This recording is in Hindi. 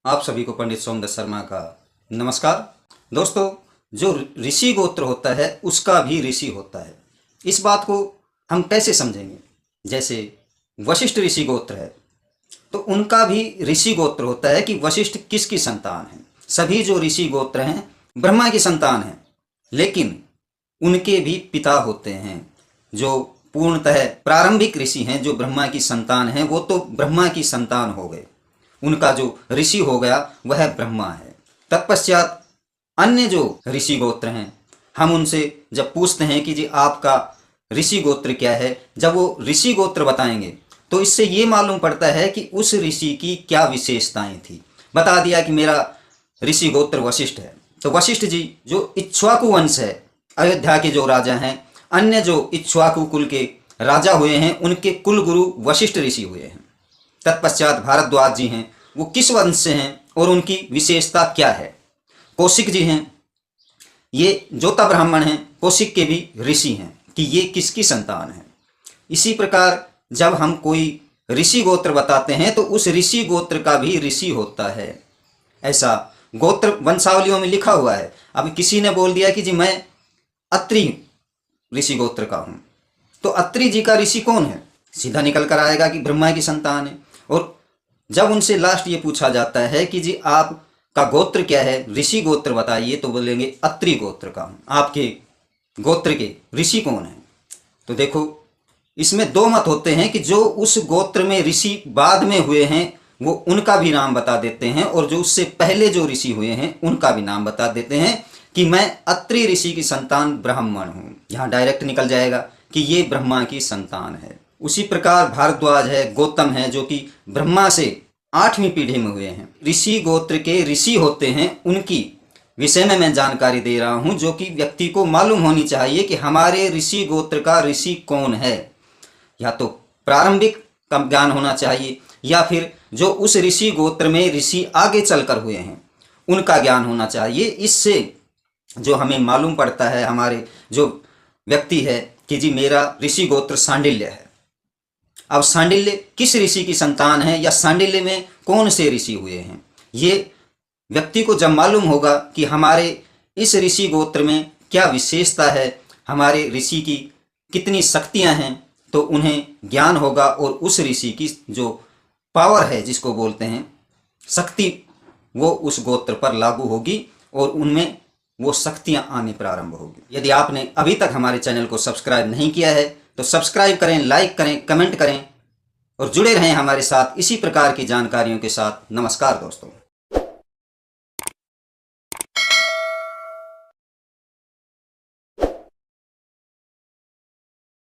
आप सभी को पंडित सोमदत्त शर्मा का नमस्कार। दोस्तों, जो ऋषि गोत्र होता है उसका भी ऋषि होता है। इस बात को हम कैसे समझेंगे? जैसे वशिष्ठ ऋषि गोत्र है तो उनका भी ऋषि गोत्र होता है कि वशिष्ठ किसकी संतान है। सभी जो ऋषि गोत्र हैं ब्रह्मा की संतान हैं, लेकिन उनके भी पिता होते हैं जो पूर्णतः प्रारंभिक ऋषि हैं। जो ब्रह्मा की संतान हैं वो तो ब्रह्मा की संतान हो गए, उनका जो ऋषि हो गया वह ब्रह्मा है। तत्पश्चात अन्य जो ऋषि गोत्र हैं, हम उनसे जब पूछते हैं कि जी आपका ऋषि गोत्र क्या है, जब वो ऋषि गोत्र बताएंगे तो इससे ये मालूम पड़ता है कि उस ऋषि की क्या विशेषताएं थी। बता दिया कि मेरा ऋषि गोत्र वशिष्ठ है, तो वशिष्ठ जी जो इक्ष्वाकु वंश है, अयोध्या के जो राजा हैं, अन्य जो इक्ष्वाकु कुल के राजा हुए हैं उनके कुल गुरु वशिष्ठ ऋषि हुए हैं। तत्पश्चात भारद्वाज जी हैं, वो किस वंश से हैं और उनकी विशेषता क्या है। कौशिक जी हैं, ये जोता ब्राह्मण हैं, कौशिक के भी ऋषि हैं कि ये किसकी संतान है। इसी प्रकार जब हम कोई ऋषि गोत्र बताते हैं तो उस ऋषि गोत्र का भी ऋषि होता है। ऐसा गोत्र वंशावलियों में लिखा हुआ है। अब किसी ने बोल दिया कि जी मैं अत्रि ऋषि गोत्र का हूँ, तो अत्रि जी का ऋषि कौन है? सीधा निकल कर आएगा कि ब्रह्मा की संतान है। और जब उनसे लास्ट ये पूछा जाता है कि जी आपका गोत्र क्या है, ऋषि गोत्र बताइए, तो बोलेंगे अत्रि गोत्र का हूँ। आपके गोत्र के ऋषि कौन है? तो देखो, इसमें दो मत होते हैं कि जो उस गोत्र में ऋषि बाद में हुए हैं वो उनका भी नाम बता देते हैं, और जो उससे पहले जो ऋषि हुए हैं उनका भी नाम बता देते हैं कि मैं अत्रि ऋषि की संतान ब्राह्मण हूँ। यहाँ डायरेक्ट निकल जाएगा कि ये ब्रह्मा की संतान है। उसी प्रकार भारद्वाज है, गौतम है, जो कि ब्रह्मा से 8वीं पीढ़ी में हुए हैं। ऋषि गोत्र के ऋषि होते हैं, उनकी विषय में मैं जानकारी दे रहा हूं जो कि व्यक्ति को मालूम होनी चाहिए कि हमारे ऋषि गोत्र का ऋषि कौन है। या तो प्रारंभिक का ज्ञान होना चाहिए या फिर जो उस ऋषि गोत्र में ऋषि आगे चलकर हुए हैं उनका ज्ञान होना चाहिए। इससे जो हमें मालूम पड़ता है, हमारे जो व्यक्ति है कि जी मेरा ऋषि गोत्र सांडिल्य है। अब सांडिल्य किस ऋषि की संतान है या सांडिल्य में कौन से ऋषि हुए हैं, ये व्यक्ति को जब मालूम होगा कि हमारे इस ऋषि गोत्र में क्या विशेषता है, हमारे ऋषि की कितनी शक्तियां हैं, तो उन्हें ज्ञान होगा और उस ऋषि की जो पावर है, जिसको बोलते हैं शक्ति, वो उस गोत्र पर लागू होगी और उनमें वो शक्तियां आने प्रारंभ होगी। यदि आपने अभी तक हमारे चैनल को सब्सक्राइब नहीं किया है तो सब्सक्राइब करें, लाइक करें, कमेंट करें और जुड़े रहें हमारे साथ इसी प्रकार की जानकारियों के साथ। नमस्कार दोस्तों।